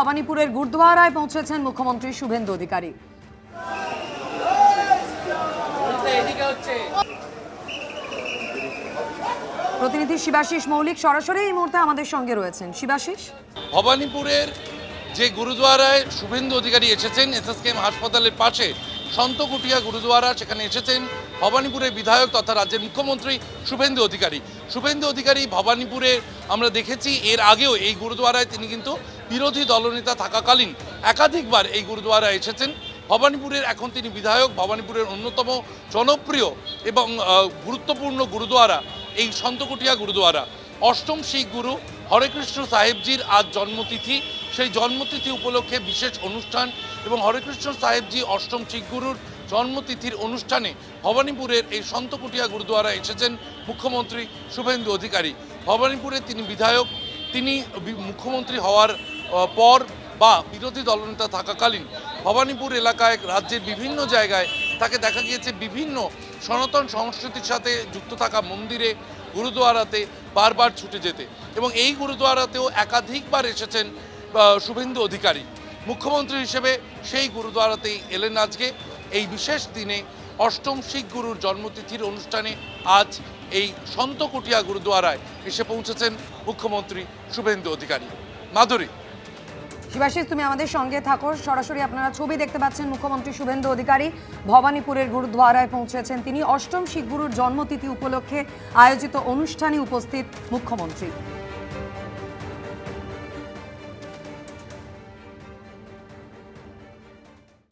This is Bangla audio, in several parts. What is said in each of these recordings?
ভবানীপুরের গুরুদ্বারায় পৌঁছেছেন মুখ্যমন্ত্রী শুভেন্দু অধিকারী। প্রতিনিধি শিবাশিস মৌলিক সরাসরি এই মুহূর্তে আমাদের সঙ্গে রয়েছেন। শিবাশিস, ভবানীপুরের যে গুরুদ্বারায় শুভেন্দু অধিকারী এসেছেন, এসএসকেএম হাসপাতালের পাশে সন্তকুটিয়া গুরুদ্বারা, সেখানে এসেছেন ভবানীপুরের বিধায়ক তথা রাজ্যের মুখ্যমন্ত্রী শুভেন্দু অধিকারী। শুভেন্দু অধিকারী ভবানীপুরে আমরা দেখেছি এর আগেও এই গুরুদ্বারায় তিনি কিন্তু বিরোধী দলনেতা থাকাকালীন একাধিকবার এই গুরুদ্বারায় এসেছেন। ভবানীপুরের এখন তিনি বিধায়ক। ভবানীপুরের অন্যতম জনপ্রিয় এবং গুরুত্বপূর্ণ গুরুদ্বারা এই সন্তকুটিয়া গুরুদ্বারা। অষ্টম শিখ গুরু হরেকৃষ্ণ সাহেবজির আজ জন্মতিথি। সেই জন্মতিথি উপলক্ষে বিশেষ অনুষ্ঠান এবং হরেকৃষ্ণ সাহেবজি অষ্টম শিখ গুরুর জন্মতিথির অনুষ্ঠানে ভবানীপুরের এই সন্তকুটিয়া গুরুদ্বারা এসেছেন মুখ্যমন্ত্রী শুভেন্দু অধিকারী। ভবানীপুরে তিনি বিধায়ক। তিনি মুখ্যমন্ত্রী হওয়ার পর বা বিরোধী দলনেতা থাকাকালীন ভবানীপুর এলাকায় রাজ্যের বিভিন্ন জায়গায় তাকে দেখা গিয়েছে বিভিন্ন সনাতন সংস্কৃতির সাথে যুক্ত থাকা মন্দিরে, গুরুদ্বারাতে বারবার ছুটে যেতে, এবং এই গুরুদ্বারাতেও একাধিকবার এসেছেন শুভেন্দু অধিকারী। মুখ্যমন্ত্রী হিসেবে সেই গুরুদ্বারাতেই এলেন আজকে। এই বিশেষ দিনে অষ্টম শিখ গুরুর জন্মতিথির অনুষ্ঠানে আজ এই সন্তকুটিয়া গুরুদ্বারায় এসে পৌঁছেছেন মুখ্যমন্ত্রী শুভেন্দু অধিকারী। মাধুরী, শিবাশিস তুমি আমাদের সঙ্গে থাকো। সরাসরি আপনারা ছবি দেখতে পাচ্ছেন। মুখ্যমন্ত্রী শুভেন্দু অধিকারী ভবানীপুরের গুরুদ্বারায় পৌঁছেছেন। তিনি অষ্টম শিখ গুরুর জন্মতিথি উপলক্ষে আয়োজিত অনুষ্ঠানে উপস্থিত মুখ্যমন্ত্রী।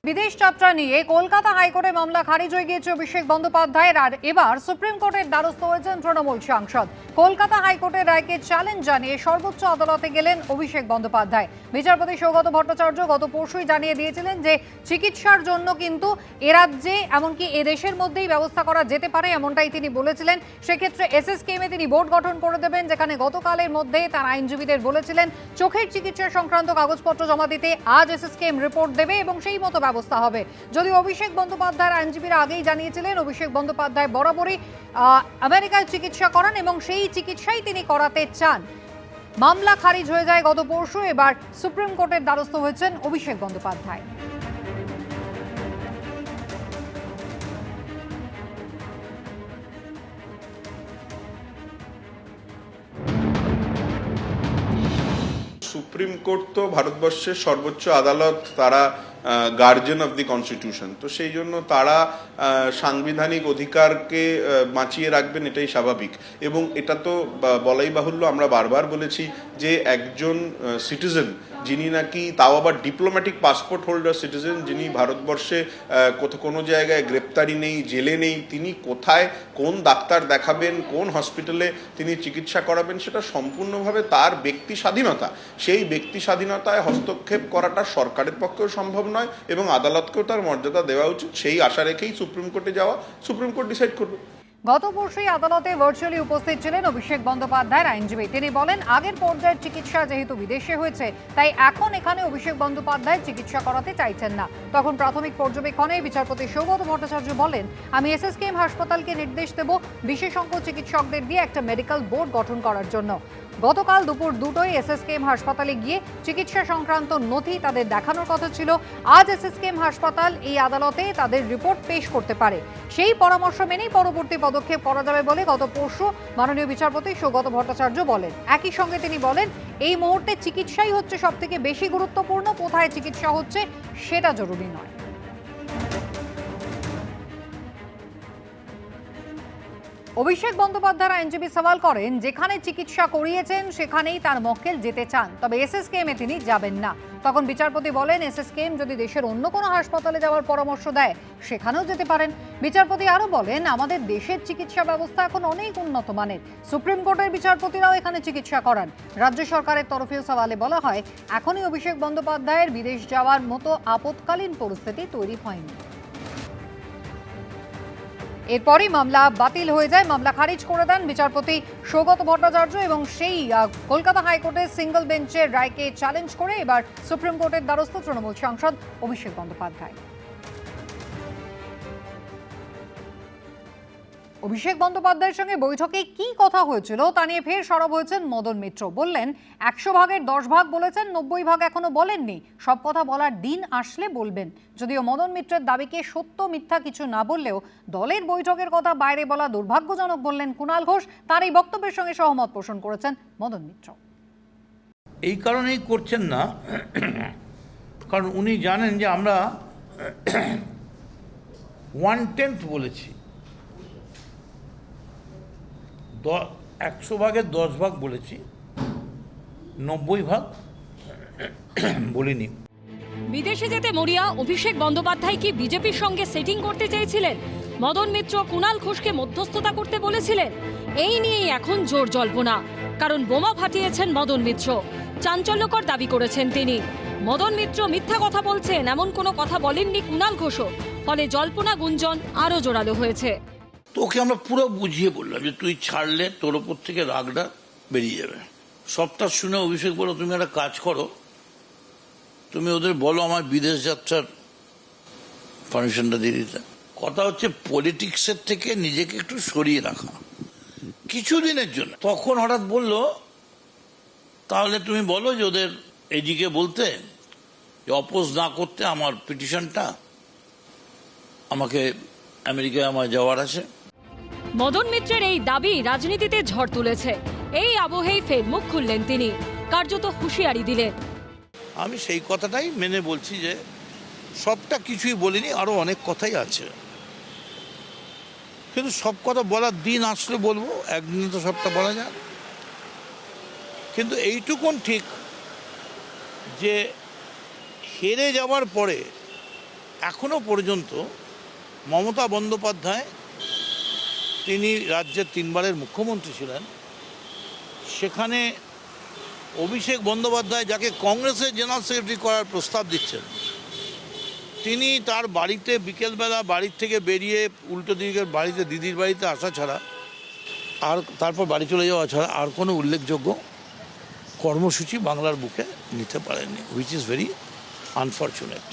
বিদেশ যাত্রা নিয়ে কলকাতা হাইকোর্টে মামলা খারিজ হয়ে গিয়েছে অভিষেক বন্দ্যোপাধ্যায়ের, আর এবার সুপ্রিম কোর্টের দ্বারস্থ হয়েছেন তৃণমূল সাংসদ। কলকাতা হাইকোর্টের রায়কে চ্যালেঞ্জ জানিয়ে সর্বোচ্চ আদালতে গেলেন অভিষেক বন্দ্যোপাধ্যায়। বিচারপতি সৌগত ভট্টাচার্য গত পরশুই জানিয়ে দিয়েছিলেন যে চিকিৎসার জন্য কিন্তু এরাজ্যে এমনকি এদেশের মধ্যেই ব্যবস্থা করা যেতে পারে, এমনটাই তিনি বলেছিলেন। সেক্ষেত্রে এসএসকেএমে তিনি বোর্ড গঠন করে দেবেন, যেখানে গতকালের মধ্যে তার আইনজীবীদের বলেছিলেন চোখের চিকিৎসা সংক্রান্ত কাগজপত্র জমা দিতে আজ এসএসকেএম রিপোর্ট দেবে এবং সেই মতো ব্যবস্থা হবে। যদিও অভিষেক বন্দ্যোপাধ্যায়ের আইনজীবীরা আগেই জানিয়েছিলেন অভিষেক বন্দ্যোপাধ্যায় বরাবরই আমেরিকায় চিকিৎসা করান এবং সেই চিকিৎসাই তিনি করাতে চান। মামলা খারিজ হয়ে যায় গত পরশু। এবার সুপ্রিম কোর্টের দ্বারস্থ হয়েছেন অভিষেক বন্দ্যোপাধ্যায়। সুপ্রিম কোর্ট তো ভারতবর্ষের সর্বোচ্চ আদালত, তারা গার্জিয়ান অফ দি কনস্টিটিউশন, তো সেই জন্য তারা সাংবিধানিক অধিকারকে বাঁচিয়ে রাখবেন, এটাই স্বাভাবিক। এবং এটা তো বলাই বাহুল্য, আমরা বারবার বলেছি যে একজন সিটিজেন যিনি নাকি, তাও আবার ডিপ্লোম্যাটিক পাসপোর্ট হোল্ডার সিটিজেন, যিনি ভারতবর্ষে কোনো জায়গায় গ্রেপ্তারি নেই, জেলে নেই, তিনি কোথায় কোন ডাক্তার দেখাবেন, কোন হসপিটালে তিনি চিকিৎসা করাবেন, সেটা সম্পূর্ণভাবে তার ব্যক্তি স্বাধীনতা। সেই ব্যক্তি স্বাধীনতায় হস্তক্ষেপ করাটা সরকারের পক্ষেও সম্ভব নয় এবং আদালতকেও তার মর্যাদা দেওয়া উচিত। সেই আশা রেখেই সুপ্রিম কোর্টে যাওয়া, সুপ্রিম কোর্ট ডিসাইড করবে। গত পরশুই আদালতে ভার্চুয়ালি উপস্থিত ছিলেন অভিষেক বন্দ্যোপাধ্যায়ের আইনজীবী। তিনি বলেন আগের পর্যায়ের চিকিৎসা যেহেতু বিদেশে হয়েছে, তাই এখন এখানে অভিষেক বন্দ্যোপাধ্যায় চিকিৎসা করাতে চাইছেন না। তখন প্রাথমিক পর্যবেক্ষণে বিচারপতি সৌগত ভট্টাচার্য বলেন, আমি এসএসকেএম হাসপাতালকে নির্দেশ দেব বিশেষজ্ঞ চিকিৎসকদের দিয়ে একটা মেডিকেল বোর্ড গঠন করার জন্য। গতকাল দুপুর 2টোয় এসএসকেএম হাসপাতালে গিয়ে চিকিৎসা সংক্রান্ত নথি তাদের দেখানোর কথা ছিল। আজ এসএসকেএম হাসপাতাল এই আদালতে তাদের রিপোর্ট পেশ করতে পারে। সেই পরামর্শ মেনেই পরবর্তী পদক্ষেপ করা যাবে বলে গত পরশু মাননীয় বিচারপতি সৌগত ভট্টাচার্য বলেন। একই সঙ্গে তিনি বলেন, এই মুহূর্তে চিকিৎসাই হচ্ছে সবথেকে বেশি গুরুত্বপূর্ণ, কোথায় চিকিৎসা হচ্ছে সেটা জরুরি নয়। অভিষেক বন্দ্যোপাধ্যায়ের আইনজীবী সওয়াল করেন, যেখানে চিকিৎসা করিয়েছেন সেখানেই তার মক্কেল যেতে চান, তবে এসএসকেএমে তিনি যাবেন না। তখন বিচারপতি বলেন, এসএসকেএম যদি দেশের অন্য কোনো হাসপাতালে যাওয়ার পরামর্শ দেয় সেখানেও যেতে পারেন। বিচারপতি আরও বলেন, আমাদের দেশের চিকিৎসা ব্যবস্থা এখন অনেক উন্নত মানের। সুপ্রিম কোর্টের বিচারপতিরাও এখানে চিকিৎসা করান। রাজ্য সরকারের তরফেও সওয়ালে বলা হয়, এখনই অভিষেক বন্দ্যোপাধ্যায়ের বিদেশ যাওয়ার মতো আপৎকালীন পরিস্থিতি তৈরি হয়নি। এরপরই মামলা বাতিল হয়ে যায়। মামলা খারিজ করে দেন বিচারপতি সৌগত ভট্টাচার্য এবং সেই কলকাতা হাইকোর্টের সিঙ্গল বেঞ্চের রায়কে চ্যালেঞ্জ করে এবার সুপ্রিম কোর্টের দ্বারস্থ তৃণমূল সাংসদ অভিষেক বন্দ্যোপাধ্যায়। অভিষেক বন্দ্যোপাধ্যায়ের সঙ্গে বৈঠকে কি কথা হয়েছিল তা নিয়ে ফের সরব হয়েছেন মদন মিত্র। বললেন 100 ভাগের 10 ভাগ বলেছেন, 90 ভাগ এখনো বলেননি, সব কথা বলার দিন আসলে বলবেন। যদিও মদন মিত্রের দাবিকে সত্য মিথ্যা কিছু না বললেও দলের বৈঠকের কথা বাইরে বলা দুর্ভাগ্যজনক বললেন কুণাল ঘোষ। তার এই বক্তব্যের সঙ্গে সহমত পোষণ করেছেন মদন মিত্র। এই কারণেই করছেন না, কারণ উনি জানেন যে আমরা 1/10 বলেছি, 100 ভাগের 10 ভাগ বলেছি, 90 ভাগ বলিনি। বিদেশে যেতে মরিয়া অভিষেক বন্দ্যোপাধ্যায় কি বিজেপির সঙ্গে সেটিং করতে চেয়েছিলেন? মদন মিত্র কুণাল ঘোষকে মধ্যস্থতা করতে বলেছিলেন। এই নিয়েই এখন জোর জল্পনা, কারণ বোমা ফাটিয়েছেন মদন মিত্র। চাঞ্চল্যকর দাবি করেছেন তিনি। মদন মিত্র মিথ্যা কথা বলছেন এমন কোনো কথা বলেননি কুণাল ঘোষও, ফলে জল্পনা গুঞ্জন আরও জোরালো হয়েছে। তোকে আমরা পুরো বুঝিয়ে বললাম যে তুই ছাড়লে তোর ওপর থেকে রাগটা বেরিয়ে যাবে। সবটা শুনে অভিষেক বলো, তুমি একটা কাজ করো, তুমি ওদের বলো আমার বিদেশ যাত্রার পারমিশনটা দিয়ে দিতে। কথা হচ্ছে পলিটিক্সের থেকে নিজেকে একটু সরিয়ে রাখা কিছুদিনের জন্য। তখন হঠাৎ বললো তাহলে তুমি বলো যে ওদের এদিকে বলতে যে অপোজ না করতে আমার পিটিশনটা, আমাকে আমেরিকায় আমার যাওয়ার আছে। মদন মিত্রের এই দাবি রাজনীতিতে ঝড় তুলেছে। এই আবহেই ফের মুখ খুললেন তিনি, কার্যত হুঁশিয়ারি দিলেন। আমি সেই কথাটাই মেনে বলছি যে সবটা কিছুই বলিনি, আরো অনেক কথাই আছে, কিন্তু সব কথা বলার দিন আসলে বলবো, একদিনে তো সবটা বলা যায়। কিন্তু এইটুকুন ঠিক যে হেরে যাওয়ার পরে এখনো পর্যন্ত মমতা বন্দ্যোপাধ্যায়, তিনি রাজ্যের 3 বারের মুখ্যমন্ত্রী ছিলেন, সেখানে অভিষেক বন্দ্যোপাধ্যায় যাকে কংগ্রেসের জেনারেল সেক্রেটারি করার প্রস্তাব দিচ্ছেন, তিনি তার বাড়িতে বিকেলবেলা বাড়ির থেকে বেরিয়ে উল্টো দিকের বাড়িতে দিদির বাড়িতে আসা ছাড়া আর তারপর বাড়ি চলে যাওয়া ছাড়া আর কোনো উল্লেখযোগ্য কর্মসূচি বাংলার বুকে নিতে পারেননি, which is very unfortunate.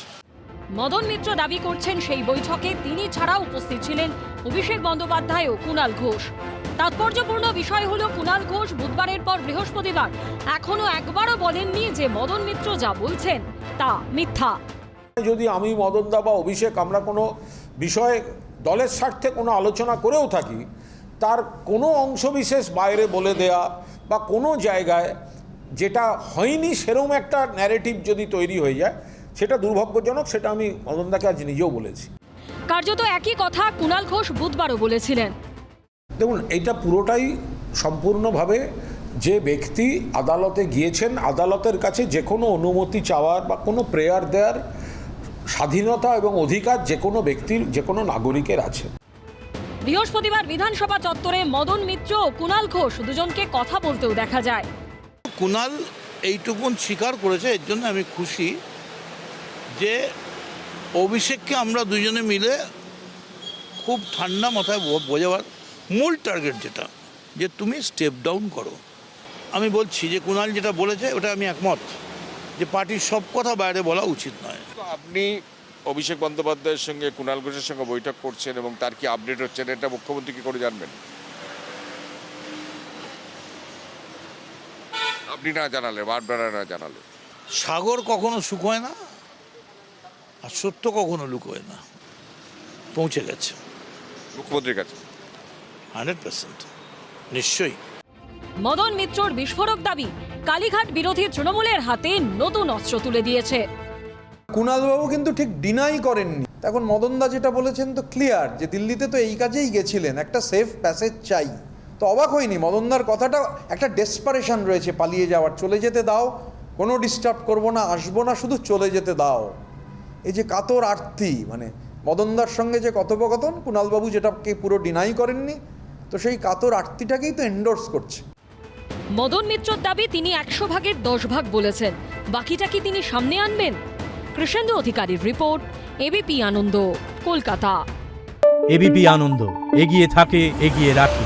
Madan Mitra দাবি করছেন সেই বৈঠকে তিনি ছাড়া উপস্থিত ছিলেন অভিষেক বন্দ্যোপাধ্যায় ও কুণাল ঘোষ। তাৎপর্যপূর্ণ বিষয় হলো কুণাল ঘোষ বুধবারের পর বৃহস্পতিবার এখনো একবারও বলেননি যে মদন মিত্র যা বলছেন তা মিথ্যা। যদি আমি মদনদা বা অভিষেক আমরা কোনো বিষয়ে দলের স্বার্থে কোনো আলোচনা করেও থাকি, তার কোনো অংশবিশেষ বাইরে বলে দেয়া বা কোনো জায়গায় যেটা হয়নি সেরকম একটা ন্যারেটিভ যদি তৈরি হয়ে যায়, সেটা দুর্ভাগ্যজনক। সেটা আমি মদনদাকে আজ নিজেও বলেছি। কার্যত একই কথা কুণাল ঘোষ বুধবারও বলেছিলেন। দেখুন, এটা পুরোটাই সম্পূর্ণভাবে যে ব্যক্তি আদালতে গিয়েছেন, আদালতের কাছে যে কোনো অনুমতি চাওয়ার বা কোনো প্রেয়ার দেওয়ার স্বাধীনতা এবং অধিকার যে কোনো ব্যক্তির, যে কোনো নাগরিকের আছে। বৃহস্পতিবার বিধানসভা চত্বরে মদন মিত্র ও কুণাল ঘোষ দুজনকে কথা বলতেও দেখা যায়। কুণাল এইটুকুন স্বীকার করেছে, এর জন্য আমি খুশি যে অভিষেককে আমরা দুজনে মিলে খুব ঠান্ডা মাথায় বোঝাবার মূল টার্গেট যেটা, যে তুমি স্টেপ ডাউন করো। আমি বলছি যে কুণাল যেটা বলেছে ওটা আমি একমত, যে পার্টির সব কথা বাইরে বলা উচিত নয়। আপনি অভিষেক বন্দ্যোপাধ্যায়ের সঙ্গে কুণাল ঘোষের সঙ্গে বৈঠক করছেন এবং তার কি আপডেট হচ্ছে এটা মুখ্যমন্ত্রী কি করে জানবেন? আপনি না জানালে, বারবার না জানালে। সাগর কখনো শুকোয় না, আর সত্য কখনো লুকোয় না। পৌঁছে গেছে মুখ্যমন্ত্রীর কাছে 100%, নিশ্চয়ই। মদন মিত্রর বিস্ফোরক দাবি কালীঘাট বিরোধী তৃণমূলের হাতে নতুন অস্ত্র তুলে দিয়েছে। কুণালবাবু কিন্তু ঠিক ডিনাই করেননি। এখন মদনদা যেটা বলেছেন তো ক্লিয়ার, যে দিল্লিতে তো এই কাজেই গেছিলেন, একটা সেফ প্যাসেজ চাই। তো অবাক হয়নি মদনদার কথাটা, একটা ডেসপারেশন রয়েছে পালিয়ে যাওয়ার, চলে যেতে দাও, কোনো ডিস্টার্ব করবো না, আসবো না, শুধু চলে যেতে দাও। এই যে কাতর আর্তি, মানে মদনদার সঙ্গে যে কথোপকথন, কুণালবাবু যেটাকে পুরো ডিনাই করেননি, তো সেই কাতর আর্তিটাকেই তো এন্ডোর্স করছে। মদন মিত্রর দাবি তিনি 100 ভাগের 10 ভাগ বলেছেন, বাকিটা কি তিনি সামনে আনবেন? কৃষ্ণেন্দু অধিকারীর রিপোর্ট, এবিপি আনন্দ, কলকাতা। এবিপি আনন্দ, এগিয়ে থাকে, এগিয়ে রাখে।